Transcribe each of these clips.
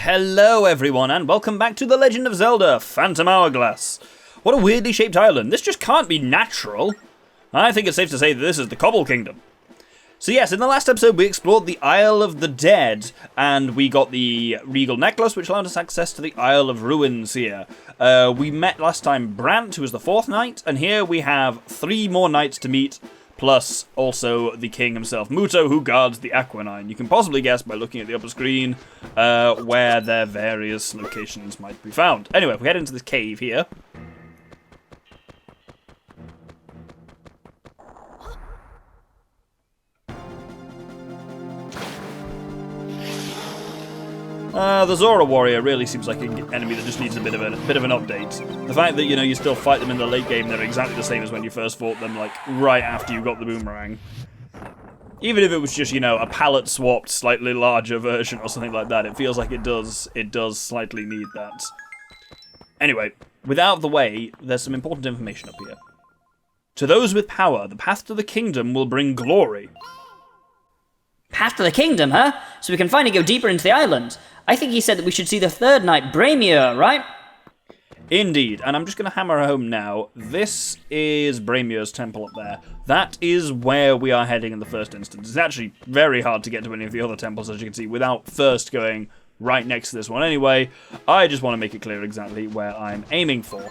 Hello everyone, and welcome back to The Legend of Zelda, Phantom Hourglass. What a weirdly shaped island. This just can't be natural. I think it's safe to say that this is the Cobble Kingdom. So yes, in the last episode we explored the Isle of the Dead, and we got the Regal Necklace, which allowed us access to the Isle of Ruins here. We met last time Brant, who was the fourth knight, and here we have 3 more knights to meet, plus also the king himself, Muto, who guards the Aquanine. You can possibly guess by looking at the upper screen where their various locations might be found. Anyway, if we head into this cave here. The Zora Warrior really seems like an enemy that just needs a bit of an update. The fact that, you know, you still fight them in the late game, they're exactly the same as when you first fought them, like, right after you got the boomerang. Even if it was just, you know, a palette-swapped, slightly larger version or something like that, it feels like it does slightly need that. Anyway, with out of the way, there's some important information up here. To those with power, the path to the kingdom will bring glory. Path to the kingdom, huh? So we can finally go deeper into the island. I think he said that we should see the third knight, Bramir, right? Indeed, and I'm just going to hammer home now. This is Bramir's temple up there. That is where we are heading in the first instance. It's actually very hard to get to any of the other temples, as you can see, without first going right next to this one anyway. I just want to make it clear exactly where I'm aiming for. I'm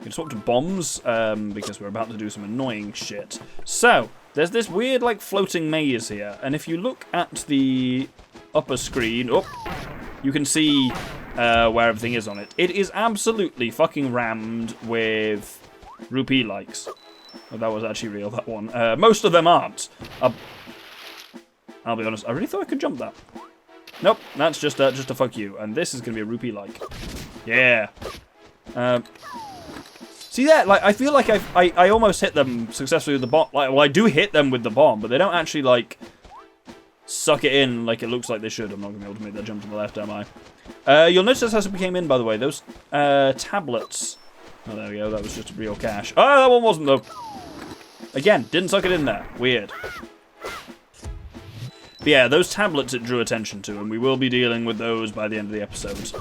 going to swap to bombs, because we're about to do some annoying shit. So, there's this weird, like, floating maze here, and if you look at the upper screen, you can see where everything is on it. It is absolutely fucking rammed with rupee likes. Oh, that was actually real, that one. Most of them aren't. I'll be honest, I really thought I could jump that. Nope, that's just a fuck you, and this is going to be a rupee like. Yeah. See that? Like, I feel like I almost hit them successfully with the bomb. Like, well, I do hit them with the bomb, but they don't actually, like, suck it in like it looks like they should. I'm not going to be able to make that jump to the left, am I? You'll notice as we came in, by the way, those tablets. Oh, there we go. That was just a real cache. Oh, that one wasn't, though. Again, didn't suck it in there. Weird. But yeah, those tablets it drew attention to, and we will be dealing with those by the end of the episode.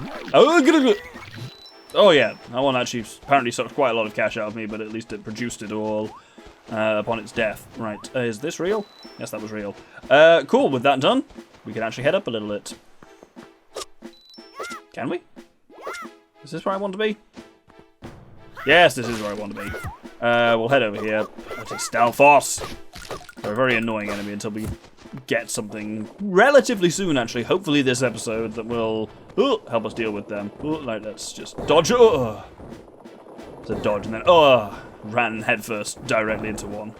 Oh yeah, that one actually apparently sucked quite a lot of cash out of me, but at least it produced it all upon its death. Right, is this real? Yes, that was real. Cool, with that done, we can actually head up a little bit. Can we? Is this where I want to be? Yes, this is where I want to be. We'll head over here. I'll take Stalfos. They're a very annoying enemy until we get something relatively soon, actually. Hopefully this episode that will help us deal with them. Like, let's just dodge. It's a dodge, and then ran headfirst directly into one.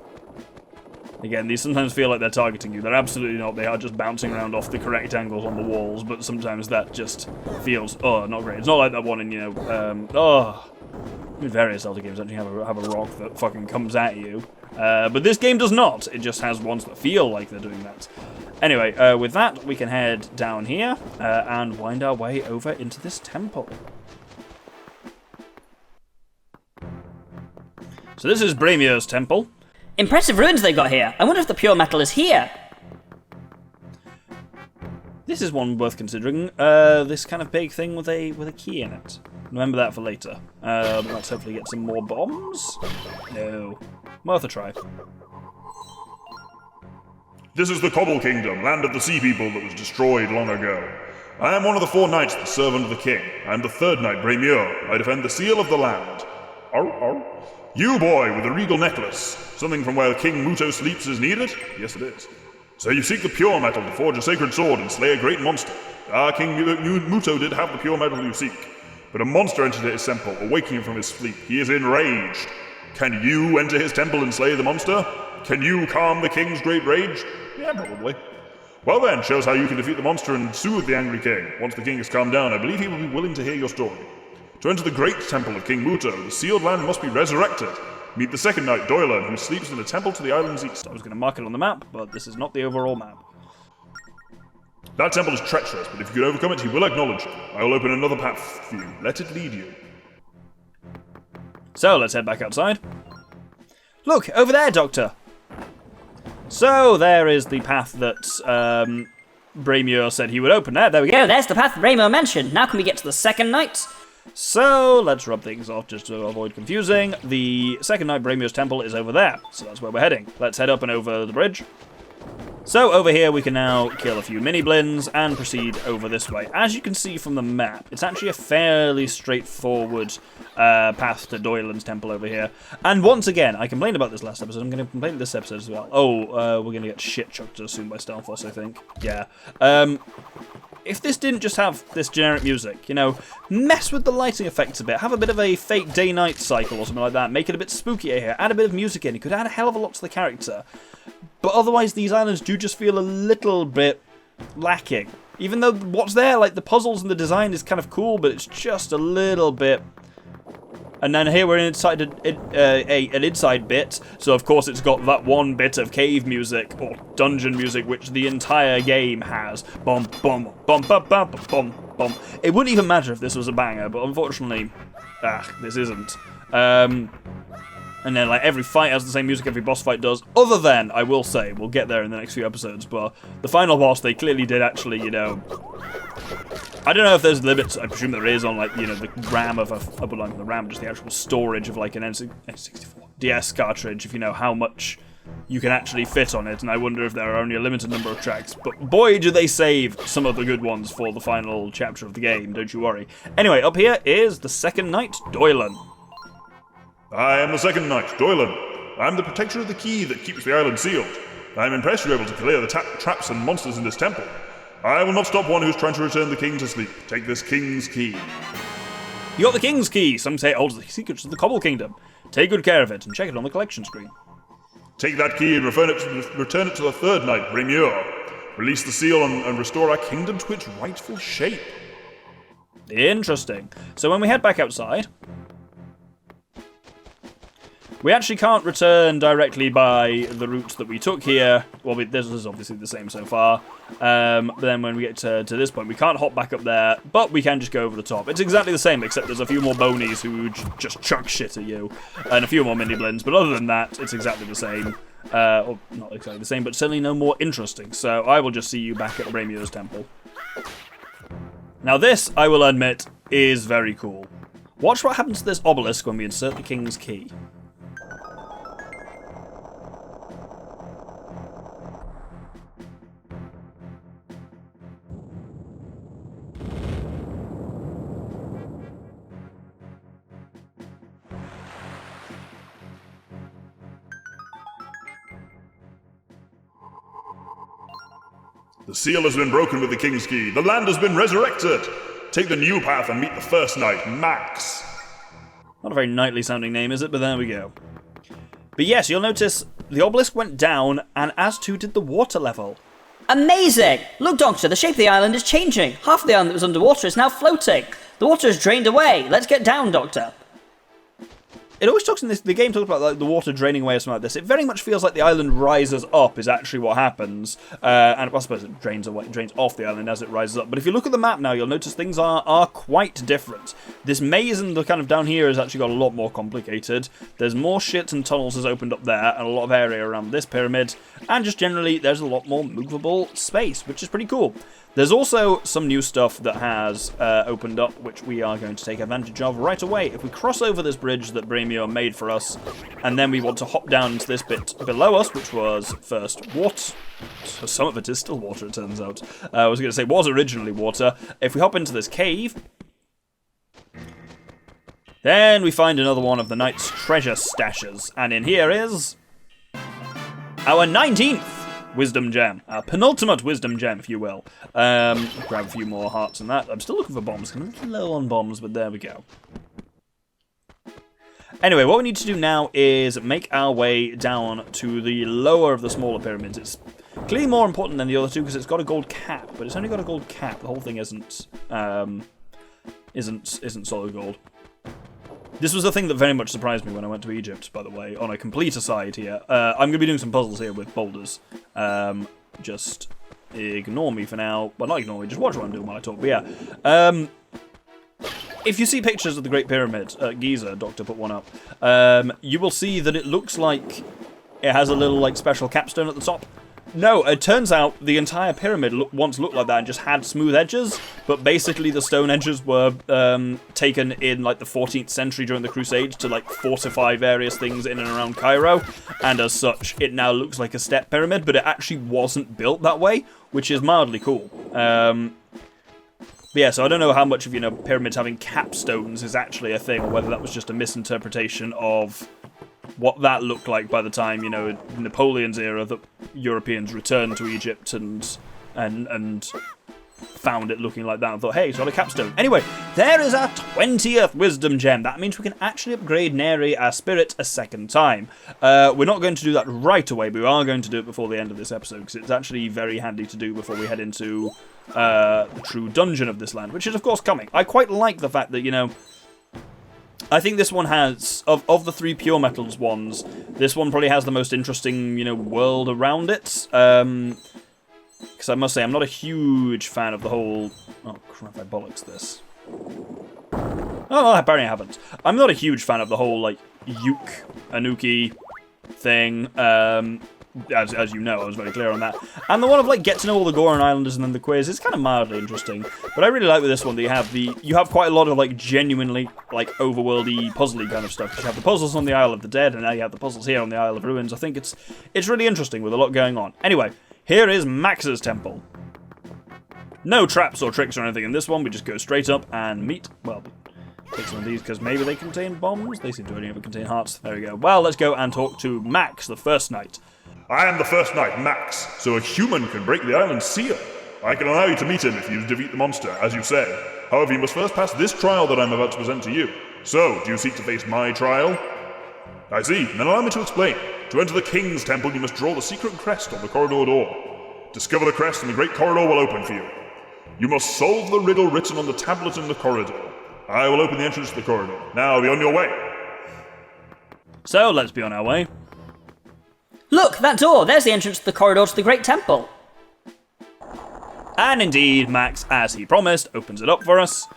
Again, these sometimes feel like they're targeting you. They're absolutely not. They are just bouncing around off the correct angles on the walls, but sometimes that just feels not great. It's not like that one in, you know, in various Zelda games actually have a rock that fucking comes at you. But this game does not. It just has ones that feel like they're doing that. Anyway, with that, we can head down here and wind our way over into this temple. So this is Bramir's temple. Impressive ruins they got here. I wonder if the pure metal is here. This is one worth considering. This kind of big thing with a key in it. Remember that for later. Let's hopefully get some more bombs. No. Worth a try. This is the Cobble Kingdom, land of the sea people that was destroyed long ago. I am one of the 4 knights that serve under the king. I am the 3rd knight, Bramir. I defend the seal of the land. Arr, arr. You, boy, with the regal necklace. Something from where King Muto sleeps is needed? Yes, it is. So you seek the pure metal to forge a sacred sword and slay a great monster. King Muto did have the pure metal you seek. But a monster entered his temple, awaking him from his sleep. He is enraged. Can you enter his temple and slay the monster? Can you calm the king's great rage? Yeah, probably. Well then, shows how you can defeat the monster and soothe the angry king. Once the king has calmed down, I believe he will be willing to hear your story. To enter the great temple of King Muto, the sealed land must be resurrected. Meet the 2nd knight, Doilan, who sleeps in a temple to the island's east. I was going to mark it on the map, but this is not the overall map. That temple is treacherous, but if you can overcome it, he will acknowledge you. I will open another path for you. Let it lead you. So, let's head back outside. Look, over there, Doctor! So, there is the path that Braemure said he would open. There we go. Go, there's the path Braemure mentioned. Now can we get to the second night? So, let's rub things off just to avoid confusing. The second night Braemure's temple is over there, so that's where we're heading. Let's head up and over the bridge. So, over here we can now kill a few mini-blins and proceed over this way. As you can see from the map, it's actually a fairly straightforward path to Doylan's temple over here. And once again, I complained about this last episode, I'm going to complain this episode as well. Oh, we're going to get shit chucked soon by Stelfoss, I think. Yeah. If this didn't just have this generic music, you know, mess with the lighting effects a bit, have a bit of a fake day-night cycle or something like that, make it a bit spookier here, add a bit of music in, it could add a hell of a lot to the character. But otherwise, these islands do just feel a little bit lacking. Even though what's there, like the puzzles and the design is kind of cool, but it's just a little bit... And then here we're inside an inside bit, so of course it's got that one bit of cave music, or dungeon music, which the entire game has. Bum, bum, bum, bum, bum, bum, bum. It wouldn't even matter if this was a banger, but unfortunately, this isn't. And then, like, every fight has the same music, every boss fight does. Other than, I will say, we'll get there in the next few episodes, but the final boss, they clearly did actually, you know... I don't know if there's limits, I presume there is, on, like, you know, the RAM of the RAM, just the actual storage of, like, an N64 DS cartridge, if you know how much you can actually fit on it, and I wonder if there are only a limited number of tracks. But boy, do they save some of the good ones for the final chapter of the game, don't you worry. Anyway, up here is the second knight, Doylan. I am the second knight, Doylan. I am the protector of the key that keeps the island sealed. I am impressed you're able to clear the traps and monsters in this temple. I will not stop one who's trying to return the king to sleep. Take this king's key. You got the king's key. Some say it holds the secrets of the Cobble Kingdom. Take good care of it and check it on the collection screen. Take that key and return it to the third knight, Braemure. Release the seal and restore our kingdom to its rightful shape. Interesting. So when we head back outside... We actually can't return directly by the route that we took here. Well, this is obviously the same so far. But then when we get to this point, we can't hop back up there, but we can just go over the top. It's exactly the same, except there's a few more bonies who just chuck shit at you, and a few more mini-blins, but other than that, it's exactly the same. Or not exactly the same, but certainly no more interesting. So I will just see you back at Braemure's temple. Now this, I will admit, is very cool. Watch what happens to this obelisk when we insert the king's key. The seal has been broken with the king's key. The land has been resurrected. Take the new path and meet the first knight, Max. Not a very knightly sounding name, is it? But there we go. But yes, you'll notice the obelisk went down, and as too did the water level. Amazing! Look, Doctor, the shape of the island is changing. Half of the island that was underwater is now floating. The water has drained away. Let's get down, Doctor. It always talks in the game talks about like the water draining away or something like this. It very much feels like the island rises up is actually what happens, and I suppose it drains off the island as it rises up. But if you look at the map now, you'll notice things are quite different. This maze and the kind of down here has actually got a lot more complicated. There's more shit and tunnels has opened up there, and a lot of area around this pyramid, and just generally there's a lot more movable space, which is pretty cool. There's also some new stuff that has opened up, which we are going to take advantage of right away. If we cross over this bridge that Braemure made for us, and then we want to hop down to this bit below us, which was first water. So some of it is still water, it turns out. I was going to say was originally water. If we hop into this cave, then we find another one of the knight's treasure stashes. And in here is our 19th Wisdom Gem. Our penultimate Wisdom Gem, if you will. Grab a few more hearts and that. I'm still looking for bombs. I'm a little low on bombs, but there we go. Anyway, what we need to do now is make our way down to the lower of the smaller pyramids. It's clearly more important than the other two because it's got a gold cap, but it's only got a gold cap. The whole thing isn't solid gold. This was the thing that very much surprised me when I went to Egypt, by the way, on a complete aside here. I'm going to be doing some puzzles here with boulders. Just ignore me for now. Well, not ignore me, just watch what I'm doing while I talk. But yeah, if you see pictures of the Great Pyramid at Giza, Doctor put one up, you will see that it looks like it has a little like special capstone at the top. No, it turns out the entire pyramid once looked like that and just had smooth edges, but basically the stone edges were taken in like the 14th century during the Crusades to like fortify various things in and around Cairo, and as such it now looks like a step pyramid, but it actually wasn't built that way, which is mildly cool. But yeah, so I don't know how much of, pyramids having capstones is actually a thing, or whether that was just a misinterpretation of what that looked like by the time, in Napoleon's era, that Europeans returned to Egypt and found it looking like that and thought, hey, it's got a capstone. Anyway, there is our 20th wisdom gem. That means we can actually upgrade Neri, our spirit, a second time. We're not going to do that right away, but we are going to do it before the end of this episode, because it's actually very handy to do before we head into the true dungeon of this land, which is, of course, coming. I quite like the fact that, I think this one has, of the 3 pure metals ones, this one probably has the most interesting, world around it. Because I must say, I'm not a huge fan of the whole... Oh, crap, I bollocks this. Oh, apparently I haven't. I'm not a huge fan of the whole, like, Anuki thing. As you know, I was very clear on that. And the one of, like, get to know all the Goron Islanders and then the quiz is kind of mildly interesting. But I really like with this one that you have quite a lot of, like, genuinely, like, overworldy, puzzly kind of stuff. You have the puzzles on the Isle of the Dead, and now you have the puzzles here on the Isle of Ruins. I think it's really interesting with a lot going on. Anyway, here is Max's temple. No traps or tricks or anything in this one. We just go straight up and meet, well, take some of these because maybe they contain bombs. They seem to only ever contain hearts. There we go. Well, let's go and talk to Max, the first knight. I am the first knight, Max, so a human can break the island's seal. I can allow you to meet him if you defeat the monster, as you said. However, you must first pass this trial that I'm about to present to you. So, do you seek to face my trial? I see. Then allow me to explain. To enter the king's temple, you must draw the secret crest on the corridor door. Discover the crest and the great corridor will open for you. You must solve the riddle written on the tablet in the corridor. I will open the entrance to the corridor. Now be on your way. So, let's be on our way. Look, that door! There's the entrance to the corridor to the Great Temple. And indeed, Max, as he promised, opens it up for us.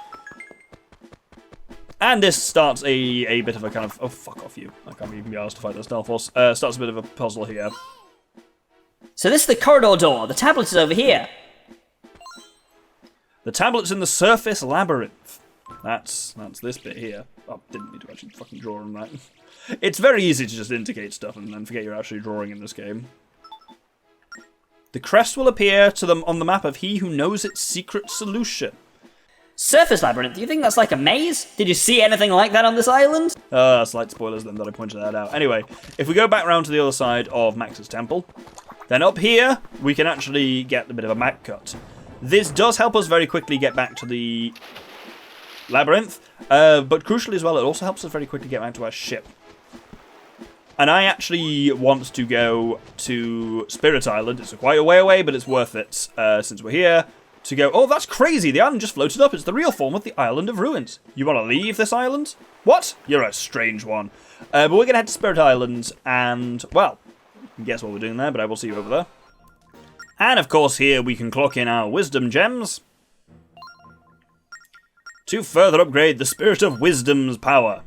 And this starts a bit of a kind of... Oh, fuck off you. I can't even be asked to fight the Stealth Force. Starts a bit of a puzzle here. So this is the corridor door. The tablet is over here. The tablet's in the surface labyrinth. That's this bit here. Oh, didn't need to actually fucking draw on that. It's very easy to just indicate stuff and then forget you're actually drawing in this game. The crest will appear to them on the map of he who knows its secret solution. Surface labyrinth? Do you think that's like a maze? Did you see anything like that on this island? Slight spoilers then that I pointed that out. Anyway, if we go back round to the other side of Max's temple, then up here we can actually get a bit of a map cut. This does help us very quickly get back to the labyrinth, but crucially as well, it also helps us very quickly get back to our ship. And I actually want to go to Spirit Island. It's quite a way away, but it's worth it since we're here. To go, oh, that's crazy. The island just floated up. It's the real form of the Island of Ruins. You want to leave this island? What? You're a strange one. But we're going to head to Spirit Island and, well, guess what we're doing there, but I will see you over there. And, of course, here we can clock in our Wisdom Gems to further upgrade the Spirit of Wisdom's power.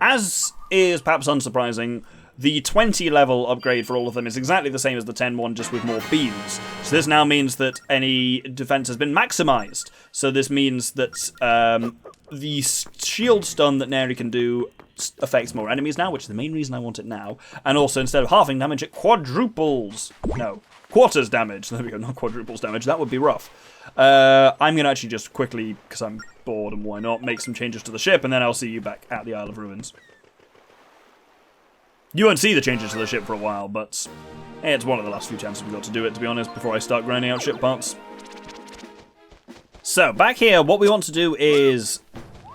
As is perhaps unsurprising, the 20 level upgrade for all of them is exactly the same as the 10 one, just with more beams. So this now means that any defense has been maximized. So this means that the shield stun that Neri can do affects more enemies now, which is the main reason I want it now. And also, instead of halving damage, it quadruples. No, quarters damage. There we go, not quadruples damage. That would be rough. I'm going to actually just quickly, because I'm bored and why not, make some changes to the ship, and then I'll see you back at the Isle of Ruins. You won't see the changes to the ship for a while, but it's one of the last few chances we've got to do it, to be honest, before I start grinding out ship parts. So, back here, what we want to do is...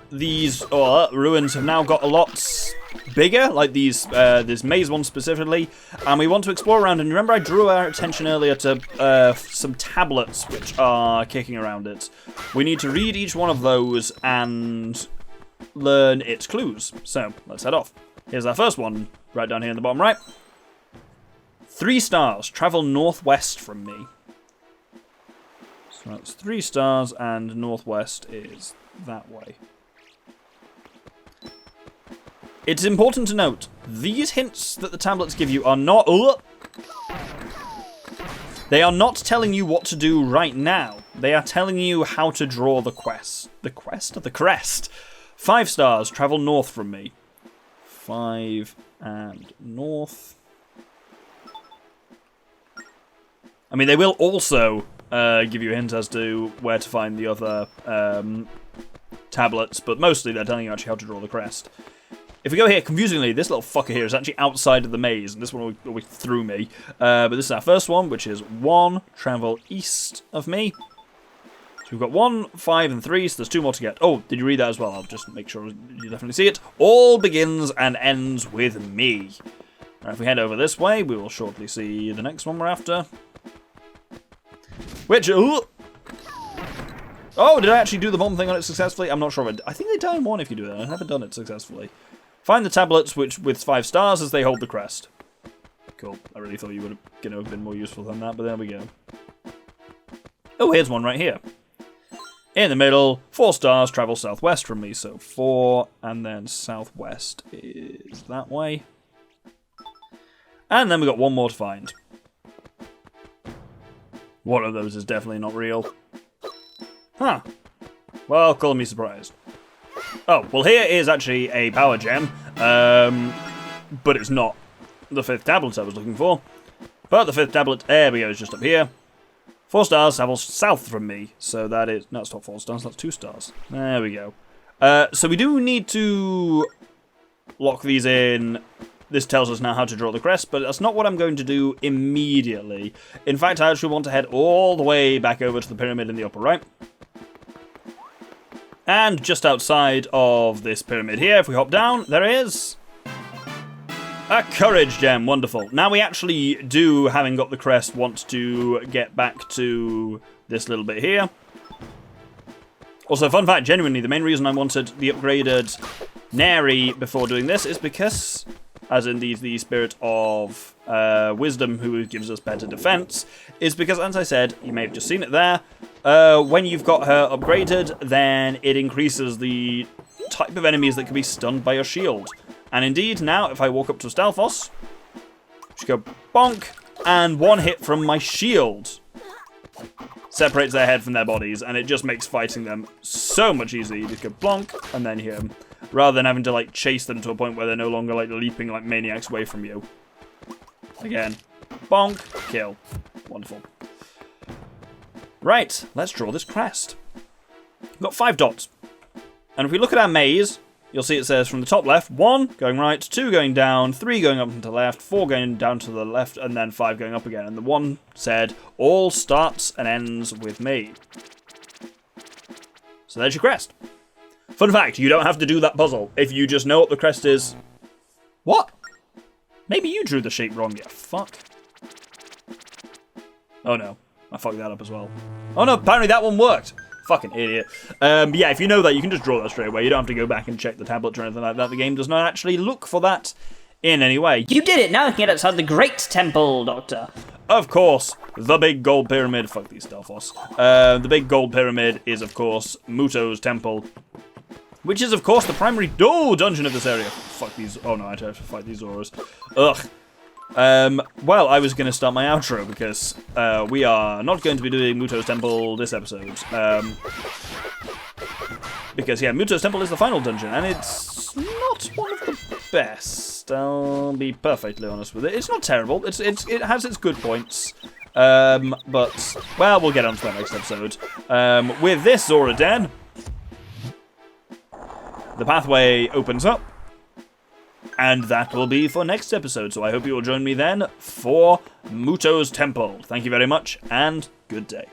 These ruins have now got a lot bigger, like this maze one specifically, and we want to explore around. And remember I drew our attention earlier to some tablets which are kicking around it. We need to read each one of those and learn its clues. So, let's head off. Here's our first one, right down here in the bottom right. 3 stars, travel northwest from me. So that's 3 stars, and northwest is that way. It's important to note, these hints that the tablets give you are not... They are not telling you what to do right now. They are telling you how to draw the quest. The quest? The crest. 5 stars, travel north from me. 5 and north. I mean, they will also give you a hint as to where to find the other tablets, but mostly they're telling you actually how to draw the crest. If we go here, confusingly, this little fucker here is actually outside of the maze, and this one always threw me. But this is our first one, which is 1, travel east of me. So we've got 1, 5, and 3, so there's 2 more to get. Oh, did you read that as well? I'll just make sure you definitely see it. All begins and ends with me. Now, if we head over this way, we will shortly see the next one we're after. Which... Oh, did I actually do the bomb thing on it successfully? I'm not sure. I think they die in 1 if you do that. I haven't done it successfully. Find the tablets which with 5 stars as they hold the crest. Cool. I really thought you would have been more useful than that, but there we go. Oh, here's one right here. In the middle, 4 stars, travel southwest from me. So 4, and then southwest is that way. And then we've got 1 more to find. One of those is definitely not real. Huh. Well, call me surprised. Oh, well here is actually a power gem, but it's not the 5th tablet I was looking for. But the 5th tablet, there we go, is just up here. 4 stars, travels south from me, so that is... No, it's not 4 stars, that's 2 stars. There we go. So we do need to lock these in. This tells us now how to draw the crest, but that's not what I'm going to do immediately. In fact, I actually want to head all the way back over to the pyramid in the upper right. And just outside of this pyramid here, if we hop down, there is a courage gem. Wonderful. Now we actually do, having got the crest, want to get back to this little bit here. Also, fun fact, genuinely, the main reason I wanted the upgraded Neri before doing this is because... as in the spirit of wisdom, who gives us better defense, is because, as I said, you may have just seen it there, when you've got her upgraded, then it increases the type of enemies that can be stunned by your shield. And indeed, now, if I walk up to a Stalfos, just go bonk, and 1 hit from my shield separates their head from their bodies, and it just makes fighting them so much easier. You just go bonk, and then hit them. Rather than having to, like, chase them to a point where they're no longer, like, leaping like maniacs away from you. Again. Bonk. Kill. Wonderful. Right. Let's draw this crest. We've got 5 dots. And if we look at our maze, you'll see it says from the top left, 1 going right, 2 going down, 3 going up and to the left, 4 going down to the left, and then 5 going up again. And the 1 said, all starts and ends with me. So there's your crest. Fun fact, you don't have to do that puzzle if you just know what the crest is. What? Maybe you drew the shape wrong, you fuck. Oh no, I fucked that up as well. Oh no, apparently that one worked. Fucking idiot. Yeah, if you know that, you can just draw that straight away. You don't have to go back and check the tablet or anything like that. The game does not actually look for that in any way. You did it! Now I can get outside the Great Temple, Doctor. Of course, the big gold pyramid. Fuck these Stalfos. The big gold pyramid is, of course, Muto's temple. Which is, of course, the primary dungeon of this area. Fuck these. Oh no, I have to fight these auras. Ugh. Well, I was going to start my outro because we are not going to be doing Muto's Temple this episode. Because, yeah, Muto's Temple is the final dungeon, and it's not one of the best. I'll be perfectly honest with it. It's not terrible. It has its good points. But, well, we'll get on to that next episode. With this Zora Den, the pathway opens up. And that will be for next episode, so I hope you will join me then for Muto's Temple. Thank you very much, and good day.